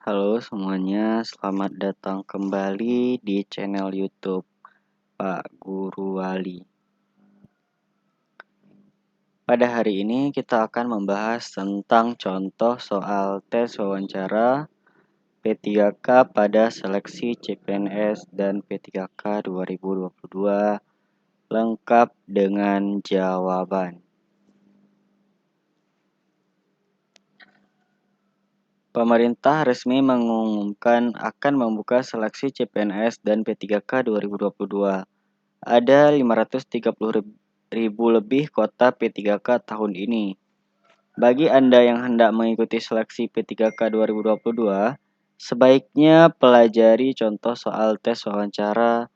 Halo semuanya, selamat datang kembali di channel YouTube Pak Guru Wali. Pada hari ini kita akan membahas tentang contoh soal tes wawancara P3K pada seleksi CPNS dan P3K 2022 lengkap dengan jawaban. Pemerintah resmi mengumumkan akan membuka seleksi CPNS dan P3K 2022. Ada 530.000 lebih kota P3K tahun ini. Bagi Anda yang hendak mengikuti seleksi P3K 2022, sebaiknya pelajari contoh soal tes wawancara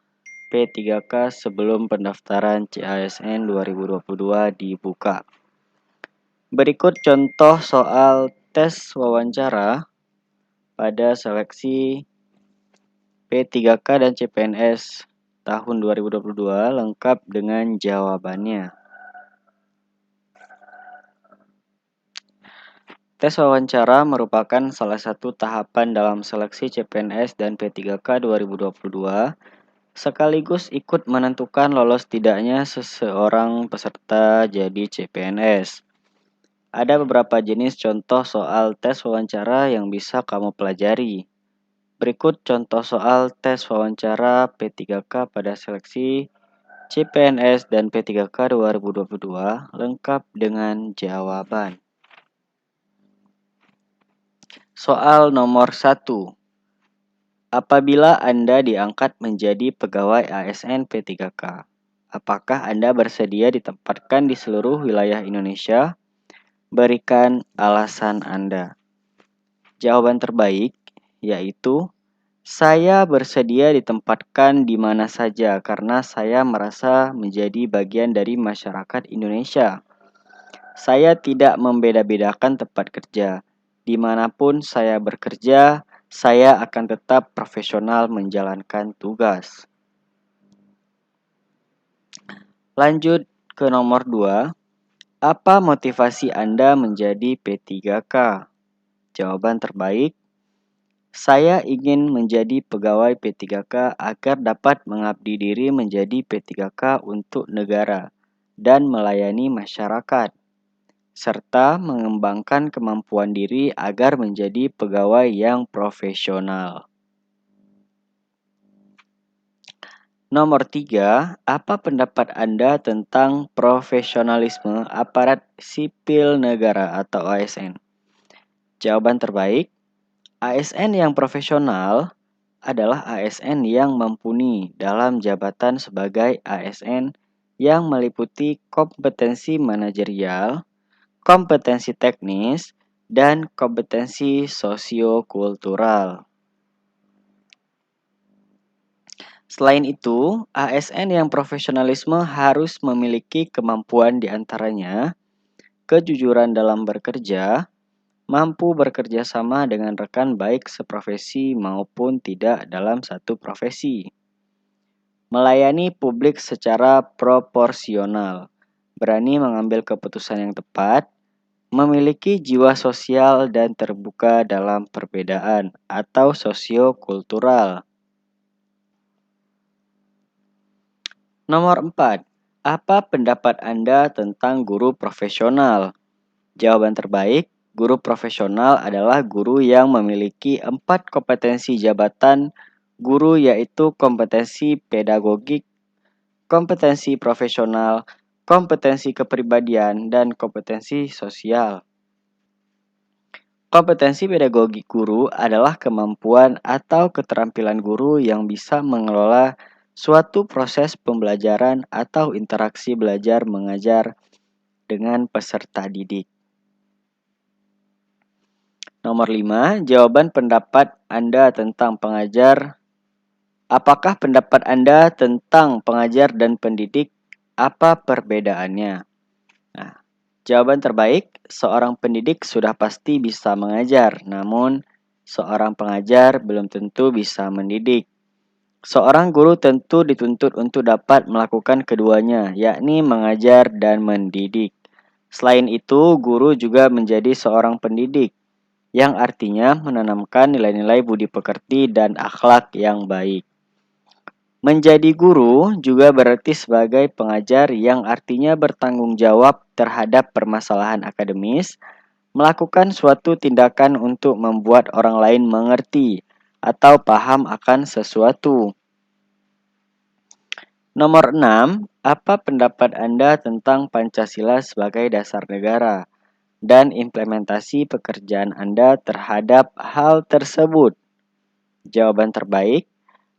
P3K sebelum pendaftaran CASN 2022 dibuka. Berikut contoh soal tes wawancara pada seleksi P3K dan CPNS tahun 2022 lengkap dengan jawabannya. Tes wawancara merupakan salah satu tahapan dalam seleksi CPNS dan P3K 2022 sekaligus ikut menentukan lolos tidaknya seseorang peserta jadi CPNS. Ada beberapa jenis contoh soal tes wawancara yang bisa kamu pelajari. Berikut contoh soal tes wawancara P3K pada seleksi CPNS dan P3K 2022 lengkap dengan jawaban. Soal nomor 1. Apabila Anda diangkat menjadi pegawai ASN P3K, apakah Anda bersedia ditempatkan di seluruh wilayah Indonesia? Berikan alasan Anda. Jawaban terbaik yaitu saya bersedia ditempatkan di mana saja karena saya merasa menjadi bagian dari masyarakat Indonesia. Saya tidak membeda-bedakan tempat kerja. Dimanapun saya bekerja, saya akan tetap profesional menjalankan tugas. Lanjut ke nomor 2. Apa motivasi Anda menjadi P3K? Jawaban terbaik, saya ingin menjadi pegawai P3K agar dapat mengabdi diri menjadi P3K untuk negara dan melayani masyarakat, serta mengembangkan kemampuan diri agar menjadi pegawai yang profesional. Nomor 3, apa pendapat Anda tentang profesionalisme aparat sipil negara atau ASN? Jawaban terbaik, ASN yang profesional adalah ASN yang mumpuni dalam jabatan sebagai ASN yang meliputi kompetensi manajerial, kompetensi teknis, dan kompetensi sosiokultural. Selain itu, ASN yang profesionalisme harus memiliki kemampuan diantaranya kejujuran dalam bekerja, mampu bekerja sama dengan rekan baik seprofesi maupun tidak dalam satu profesi, melayani publik secara proporsional, berani mengambil keputusan yang tepat, memiliki jiwa sosial dan terbuka dalam perbedaan atau sosiokultural. Nomor 4. Apa pendapat Anda tentang guru profesional? Jawaban terbaik, guru profesional adalah guru yang memiliki 4 kompetensi jabatan guru yaitu kompetensi pedagogik, kompetensi profesional, kompetensi kepribadian, dan kompetensi sosial. Kompetensi pedagogik guru adalah kemampuan atau keterampilan guru yang bisa mengelola suatu proses pembelajaran atau interaksi belajar mengajar dengan peserta didik. Nomor 5, jawaban pendapat Anda tentang pengajar. Apakah pendapat Anda tentang pengajar dan pendidik? Apa perbedaannya? Nah, jawaban terbaik, seorang pendidik sudah pasti bisa mengajar, namun seorang pengajar belum tentu bisa mendidik. Seorang guru tentu dituntut untuk dapat melakukan keduanya, yakni mengajar dan mendidik. Selain itu, guru juga menjadi seorang pendidik, yang artinya menanamkan nilai-nilai budi pekerti dan akhlak yang baik. Menjadi guru juga berarti sebagai pengajar yang artinya bertanggung jawab terhadap permasalahan akademis, melakukan suatu tindakan untuk membuat orang lain mengerti atau paham akan sesuatu. Nomor 6, apa pendapat Anda tentang Pancasila sebagai dasar negara dan implementasi pekerjaan Anda terhadap hal tersebut? Jawaban terbaik,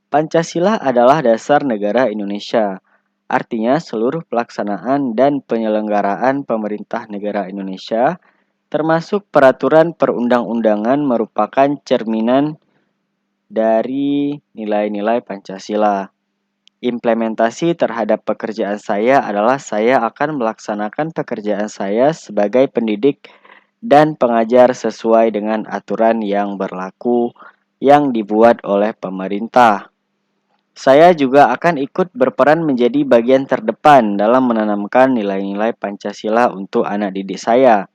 Pancasila adalah dasar negara Indonesia. Artinya seluruh pelaksanaan dan penyelenggaraan pemerintah negara Indonesia, termasuk peraturan perundang-undangan merupakan cerminan dari nilai-nilai Pancasila. Implementasi terhadap pekerjaan saya adalah saya akan melaksanakan pekerjaan saya sebagai pendidik dan pengajar sesuai dengan aturan yang berlaku yang dibuat oleh pemerintah. Saya juga akan ikut berperan menjadi bagian terdepan dalam menanamkan nilai-nilai Pancasila untuk anak didik saya.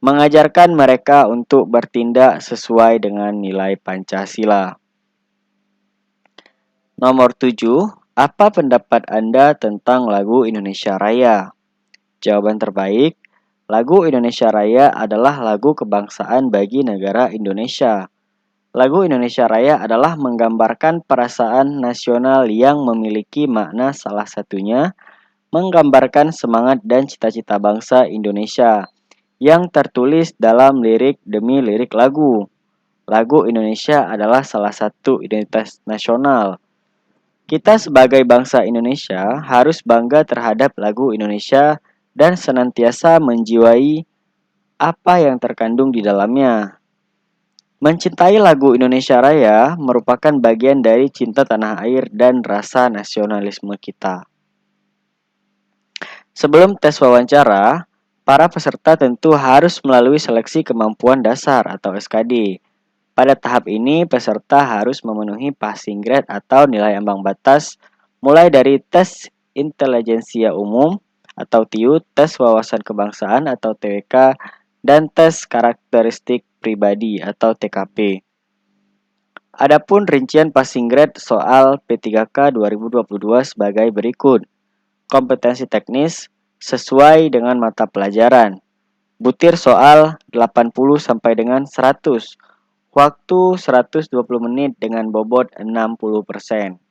Mengajarkan mereka untuk bertindak sesuai dengan nilai Pancasila. Nomor 7, apa pendapat Anda tentang lagu Indonesia Raya? Jawaban terbaik, lagu Indonesia Raya adalah lagu kebangsaan bagi negara Indonesia. Lagu Indonesia Raya adalah menggambarkan perasaan nasional yang memiliki makna salah satunya menggambarkan semangat dan cita-cita bangsa Indonesia yang tertulis dalam lirik demi lirik lagu. Lagu Indonesia adalah salah satu identitas nasional. Kita sebagai bangsa Indonesia harus bangga terhadap lagu Indonesia dan senantiasa menjiwai apa yang terkandung di dalamnya. Mencintai lagu Indonesia Raya merupakan bagian dari cinta tanah air dan rasa nasionalisme kita. Sebelum tes wawancara, para peserta tentu harus melalui seleksi kemampuan dasar atau SKD. Pada tahap ini, peserta harus memenuhi passing grade atau nilai ambang batas mulai dari tes intelijensia umum atau TIU, tes wawasan kebangsaan atau TWK, dan tes karakteristik pribadi atau TKP. Adapun rincian passing grade soal P3K 2022 sebagai berikut. Kompetensi teknis sesuai dengan mata pelajaran. Butir soal 80 sampai dengan 100. Waktu 120 menit dengan bobot 60%.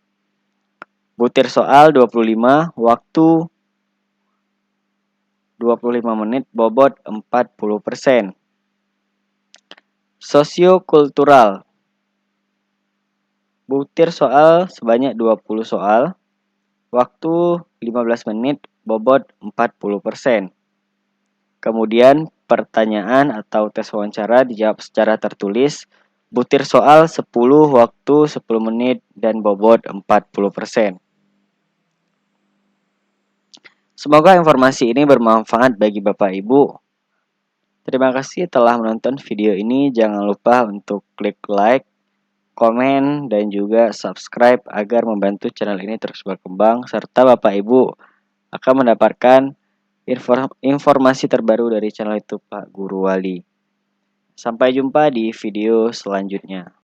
Butir soal 25, waktu 25 menit bobot 40%. Sosiokultural. Butir soal sebanyak 20 soal, waktu 15 menit bobot 40%. Kemudian pertanyaan atau tes wawancara dijawab secara tertulis, butir soal 10, waktu 10 menit dan bobot 40%. Semoga informasi ini bermanfaat bagi Bapak Ibu. Terima kasih telah menonton video ini. Jangan lupa untuk klik like, komen, dan juga subscribe agar membantu channel ini terus berkembang, serta Bapak Ibu akan mendapatkan informasi terbaru dari channel itu Pak Guru Wali. Sampai jumpa di video selanjutnya.